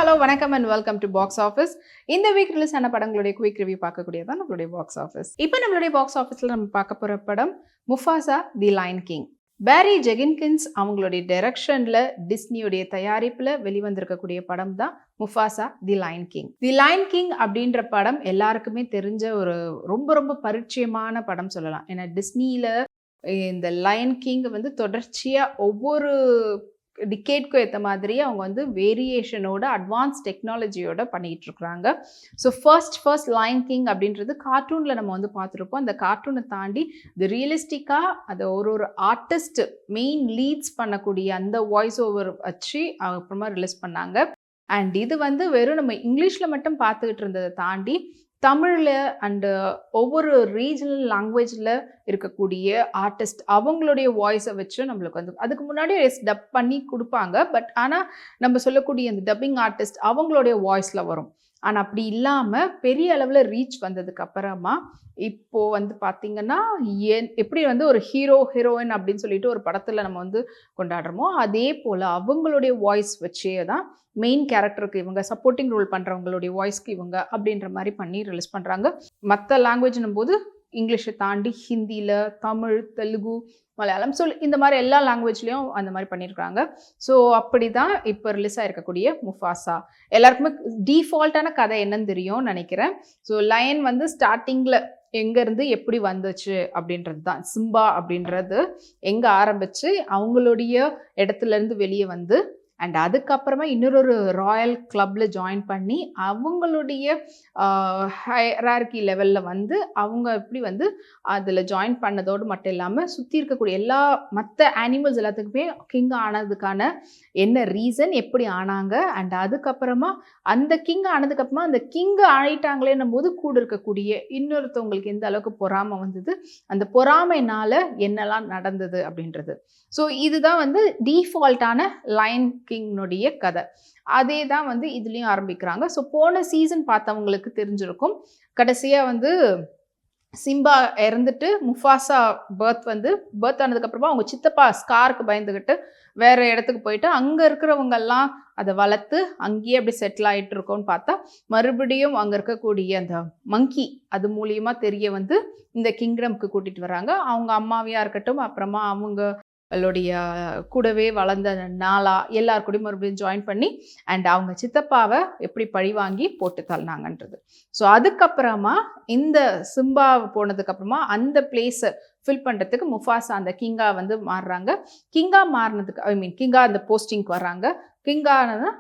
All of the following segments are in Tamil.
ஹலோ வணக்கம் and welcome to box office. இந்த வீக் ரிலீஸ் ஆன படங்களுடைய குயிக் ரிவ்யூ பார்க்கக்கூடியதான் நம்மளுடைய பாக்ஸ் ஆஃபீஸ். இப்போ நம்மளுடைய பாக்ஸ் ஆஃபீஸில் நம்ம பார்க்க போகிற படம் முஃபாசா தி லயன் கிங். பேரி ஜெகின்கின்ஸ் அவங்களுடைய டைரக்ஷனில் டிஸ்னியுடைய தயாரிப்பில் வெளிவந்திருக்கக்கூடிய படம் தான் முஃபாசா தி லயன் கிங். தி லயன் கிங் அப்படின்ற படம் எல்லாருக்குமே தெரிஞ்ச ஒரு ரொம்ப பரிச்சயமான படம் சொல்லலாம். ஏன்னா டிஸ்னியில் இந்த லயன் கிங் வந்து தொடர்ச்சியாக ஒவ்வொரு டிகேட்க்கும் ஏற்ற மாதிரி அவங்க வந்து வேரியேஷனோட அட்வான்ஸ் டெக்னாலஜியோட பண்ணிகிட்டு இருக்கிறாங்க. ஸோ ஃபர்ஸ்ட் லயன் கிங் அப்படின்றது கார்ட்டூனில் நம்ம வந்து பார்த்துருப்போம். அந்த கார்ட்டூனை தாண்டி இது ரியலிஸ்டிக்காக அதை ஒரு ஆர்டிஸ்ட் மெயின் லீட்ஸ் பண்ணக்கூடிய அந்த வாய்ஸ் ஓவர் வச்சு அப்புறமா ரிலீஸ் பண்ணாங்க. அண்ட் இது வந்து வெறும் நம்ம இங்கிலீஷில் மட்டும் பார்த்துக்கிட்டு இருந்ததை தாண்டி தமிழில் அண்டு ஒவ்வொரு ரீஜனல் லாங்குவேஜில் இருக்கக்கூடிய ஆர்டிஸ்ட் அவங்களுடைய வாய்ஸை வச்சு நம்மளுக்கு வந்து அதுக்கு முன்னாடி டப் பண்ணி கொடுப்பாங்க. பட் ஆனால் நம்ம சொல்லக்கூடிய அந்த டப்பிங் ஆர்டிஸ்ட் அவங்களுடைய வாய்ஸில் வரும். ஆனால் அப்படி இல்லாமல் பெரிய அளவில் ரீச் வந்ததுக்கு அப்புறமா இப்போது வந்து பார்த்திங்கன்னா எப்படி வந்து ஒரு ஹீரோயின் அப்படின்னு சொல்லிட்டு ஒரு படத்தில் நம்ம வந்து கொண்டாடுறோமோ அதே போல் அவங்களுடைய வாய்ஸ் வச்சே தான் மெயின் கேரக்டருக்கு இவங்க சப்போர்ட்டிங் ரோல் பண்ணுறவங்களுடைய வாய்ஸ்க்கு இவங்க அப்படின்ற மாதிரி பண்ணி ரிலீஸ் பண்ணுறாங்க. மற்ற லாங்குவேஜ்னும் போது இங்கிலீஷை தாண்டி ஹிந்தியில், தமிழ், தெலுங்கு, மலையாளம் இந்த மாதிரி எல்லா லாங்குவேஜ்லேயும் அந்த மாதிரி பண்ணியிருக்காங்க. ஸோ அப்படி தான் இப்போ ரிலீஸ் ஆகிருக்கக்கூடிய முஃபாசா. எல்லாருக்குமே டீஃபால்ட்டான கதை என்னன்னு தெரியும்னு நினைக்கிறேன். ஸோ லயன் வந்து ஸ்டார்டிங்கில் எங்கேருந்து எப்படி வந்துச்சு அப்படின்றது தான். சிம்பா அப்படின்றது எங்கே ஆரம்பித்து அவங்களுடைய இடத்துலேருந்து வெளியே வந்து அண்ட் அதுக்கப்புறமா இன்னொரு ராயல் கிளப்பில் ஜாயின் பண்ணி அவங்களுடைய ஹைரார்கி லெவலில் வந்து அவங்க எப்படி வந்து அதில் ஜாயின் பண்ணதோடு மட்டும் இல்லாமல் சுற்றி இருக்கக்கூடிய எல்லா மற்ற அனிமல்ஸ் எல்லாத்துக்குமே கிங் ஆனதுக்கான என்ன ரீசன், எப்படி ஆனாங்க, அண்ட் அதுக்கப்புறமா அந்த கிங் ஆனதுக்கப்புறமா அந்த கிங்கு ஆயிட்டாங்களேன்னும் போது கூட இருக்கக்கூடிய இன்னொருத்தவங்களுக்கு எந்த அளவுக்கு பொறாமை வந்தது, அந்த பொறாமைனால என்னெல்லாம் நடந்தது அப்படின்றது. ஸோ இதுதான் வந்து டீஃபால்ட்டான லயன் கிங்னுடைய கதை. அதே தான் வந்து இதுலேயும் ஆரம்பிக்கிறாங்க. ஸோ போன சீசன் பார்த்தவங்களுக்கு தெரிஞ்சிருக்கும். கடைசியாக வந்து சிம்பா இறந்துட்டு முஃபாசா பர்த் ஆனதுக்கப்புறமா அவங்க சித்தப்பா ஸ்காருக்கு பயந்துக்கிட்டு வேறு இடத்துக்கு போயிட்டு அங்கே இருக்கிறவங்கெல்லாம் அதை வளர்த்து அங்கேயே அப்படி செட்டில் ஆகிட்டு இருக்கோன்னு பார்த்தா மறுபடியும் அங்கே இருக்கக்கூடிய அந்த மங்கி அது மூலியமாக தெரிய வந்து இந்த கிங்டம்க்கு கூட்டிகிட்டு வராங்க. அவங்க அம்மாவையாக இருக்கட்டும், அப்புறமா அவங்களுடைய கூடவே வளர்ந்த நாளா எல்லாருக்கூடையும் மறுபடியும் ஜாயின் பண்ணி அண்ட் அவங்க சித்தப்பாவை எப்படி பழி வாங்கி போட்டு தள்ளினாங்கன்றது. ஸோ அதுக்கப்புறமா இந்த சிம்பா போனதுக்கப்புறமா அந்த பிளேஸை ஃபில் பண்ணுறதுக்கு முஃபாசா அந்த கிங்கா வந்து மாறுறாங்க. கிங்கா மாறினதுக்கு கிங்கா அந்த போஸ்டிங்க்கு வர்றாங்க. கிங்கானா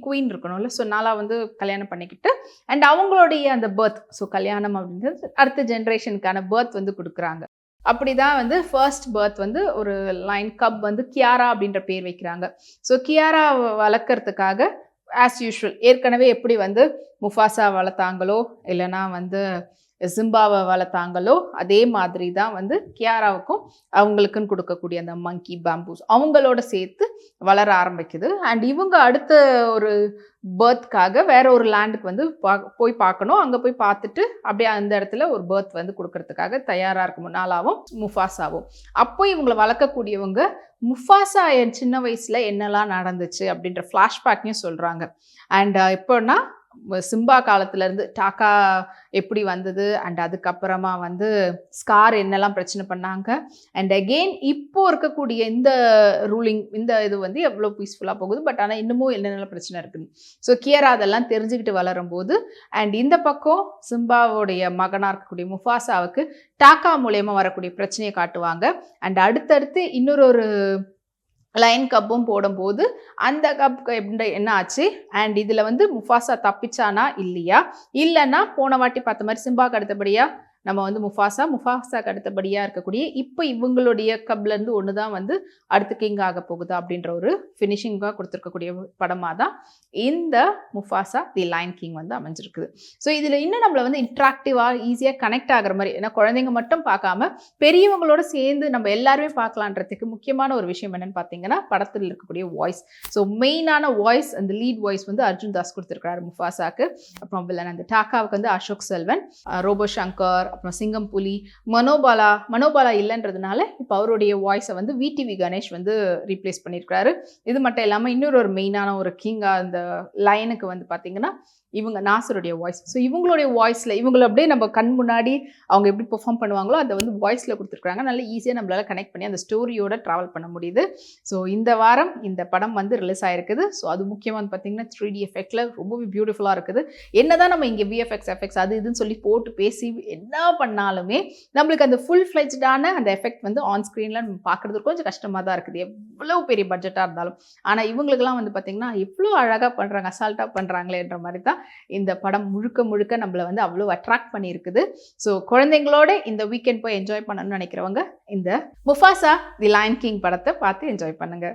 குவீன் இருக்கணும்ல. ஸோ நாளா வந்து கல்யாணம் பண்ணிக்கிட்டு அண்ட் அவங்களுடைய அந்த பர்த், ஸோ கல்யாணம் அப்படின்றது அடுத்த ஜென்ரேஷனுக்கான பர்த் வந்து கொடுக்குறாங்க. அப்படி தான் வந்து ஃபர்ஸ்ட் பர்த் வந்து ஒரு லைன் கப் வந்து கியாரா அப்படின்ற பேர் வைக்கிறாங்க. ஸோ கியாரா வளர்க்குறதுக்காக ஆஸ் யூஷுவல் ஏற்கனவே எப்படி வந்து முஃபாசா வளர்த்தாங்களோ இல்லைனா வந்து சிம்பாவை வளர்த்தாங்களோ அதே மாதிரி தான் வந்து கியாராவுக்கும் அவங்களுக்குன்னு கொடுக்கக்கூடிய அந்த மங்கி பேம்பூஸ் அவங்களோட சேர்த்து வளர ஆரம்பிக்குது. அண்ட் இவங்க அடுத்த ஒரு பர்த்காக வேற ஒரு லேண்டுக்கு வந்து போய் பார்க்கணும். அங்கே போய் பார்த்துட்டு அப்படியே அந்த இடத்துல ஒரு பர்த் வந்து கொடுக்கறதுக்காக தயாராக இருக்கும் நாளாவும் முஃபாசாவும். அப்போ இவங்களை வளர்க்கக்கூடியவங்க முஃபாசா என் சின்ன வயசில் என்னெல்லாம் நடந்துச்சு அப்படின்ற ஃப்ளாஷ்பேக்கையும் சொல்கிறாங்க. அண்ட் எப்போன்னா சிம்பா காலத்துலேருந்து டாக்கா எப்படி வந்தது அண்ட் அதுக்கப்புறமா வந்து ஸ்கார் என்னெல்லாம் பிரச்சனை பண்ணாங்க அண்ட் அகெயின் இப்போ இருக்கக்கூடிய இந்த ரூலிங் இந்த இது வந்து எவ்வளோ பீஸ்ஃபுல்லாக போகுது. பட் ஆனால் இன்னமும் என்னென்ன பிரச்சனை இருக்குன்னு ஸோ கியரா அதெல்லாம் தெரிஞ்சுக்கிட்டு வளரும்போது அண்ட் இந்த பக்கம் சிம்பாவுடைய மகனாக இருக்கக்கூடிய முஃபாசாவுக்கு டாக்கா மூலயமா வரக்கூடிய பிரச்சனையை காட்டுவாங்க. அண்ட் அடுத்தடுத்து இன்னொரு லைன் கப்பும் போடும்போது அந்த கப் என்ன ஆச்சு அண்ட் இதில் வந்து முஃபாசா தப்பிச்சானா இல்லைன்னா போன வாட்டி பார்த்த மாதிரி சிம்பாக்கு அடுத்தபடியாக நம்ம வந்து முஃபாசாக்கு அடுத்தபடியாக இருக்கக்கூடிய இப்போ இவங்களுடைய கப்லேருந்து ஒன்று தான் வந்து அடுத்து கிங் ஆக போகுது அப்படின்ற ஒரு ஃபினிஷிங்காக கொடுத்துருக்கக்கூடிய படமாக தான் இந்த முஃபாசா தி லயன் கிங் வந்து அமைஞ்சிருக்குது. ஸோ இதில் இன்னும் நம்மளை வந்து இன்ட்ராக்டிவாக ஈஸியாக கனெக்ட் ஆகிற மாதிரி, ஏன்னா குழந்தைங்க மட்டும் பார்க்காம பெரியவங்களோட சேர்ந்து நம்ம எல்லாருமே பார்க்கலான்றதுக்கு முக்கியமான ஒரு விஷயம் என்னென்னு பார்த்தீங்கன்னா படத்தில் இருக்கக்கூடிய வாய்ஸ். ஸோ மெயினான வாய்ஸ் அந்த லீட் வாய்ஸ் வந்து அர்ஜுன் தாஸ் கொடுத்துருக்காரு முஃபாசாக்கு. அப்புறம் வில்லன் அந்த டாக்காவுக்கு வந்து அசோக் செல்வன், ரோபோ சங்கர், ஜார், அப்புறம் சிங்கம் புலி, மனோபாலா இல்லைன்றதுனால இப்போ அவருடைய வாய்ஸை வந்து விடிவி கணேஷ் வந்து ரீப்ளேஸ் பண்ணியிருக்காரு. இது மட்டும் இல்லாமல் இன்னொரு மெயினான ஒரு கிங்காக அந்த லைனுக்கு வந்து பார்த்தீங்கன்னா இவங்க நாசருடைய வாய்ஸ். ஸோ இவங்களுடைய வாய்ஸில் இவங்களை அப்படியே நம்ம கண் முன்னாடி அவங்க எப்படி பெர்ஃபார்ம் பண்ணுவாங்களோ அதை வந்து வாய்ஸில் கொடுத்துருக்காங்க. நல்ல ஈஸியாக நம்மளால் கனெக்ட் பண்ணி அந்த ஸ்டோரியோட ட்ராவல் பண்ண முடியுது. ஸோ இந்த வாரம் இந்த படம் வந்து ரிலீஸ் ஆகிருக்குது. ஸோ அது முக்கியமாக வந்து பார்த்திங்கன்னா 3D எஃபெக்டில் ரொம்பவே பியூட்டிஃபுல்லாக இருக்குது. என்ன தான் நம்ம இங்கே விஎஃப்எக்ஸ் எஃபெக்ட்ஸ் அது இதுன்னு சொல்லி போட்டு பேசி என்ன பண்ணாலுமே நம்மளுக்கு அந்த ஃபுல் ஃப்ளெஜ்டான அந்த எஃபெக்ட் வந்து ஆன் ஸ்க்ரீனில் நம்ம பார்க்குறது கொஞ்சம் கஷ்டமாக தான் இருக்குது, எவ்வளோ பெரிய பட்ஜெட்டாக இருந்தாலும். ஆனால் இவங்களுக்குலாம் வந்து பார்த்திங்கன்னா எவ்வளோ அழகாக பண்ணுறாங்க, அசால்ட்டாக பண்ணுறாங்களேன்ற மாதிரி தான் இந்த படம் முழுக்க முழுக்க நம்மளை வந்து அவ்வளோ அட்ராக்ட் பண்ணியிருக்குது. ஸோ குழந்தைங்களோட இந்த வீக்கெண்ட் போய் என்ஜாய் பண்ணணும்னு நினைக்கிறவங்க இந்த முஃபாசா தி லயன் கிங் படத்தை பார்த்து என்ஜாய் பண்ணுங்க.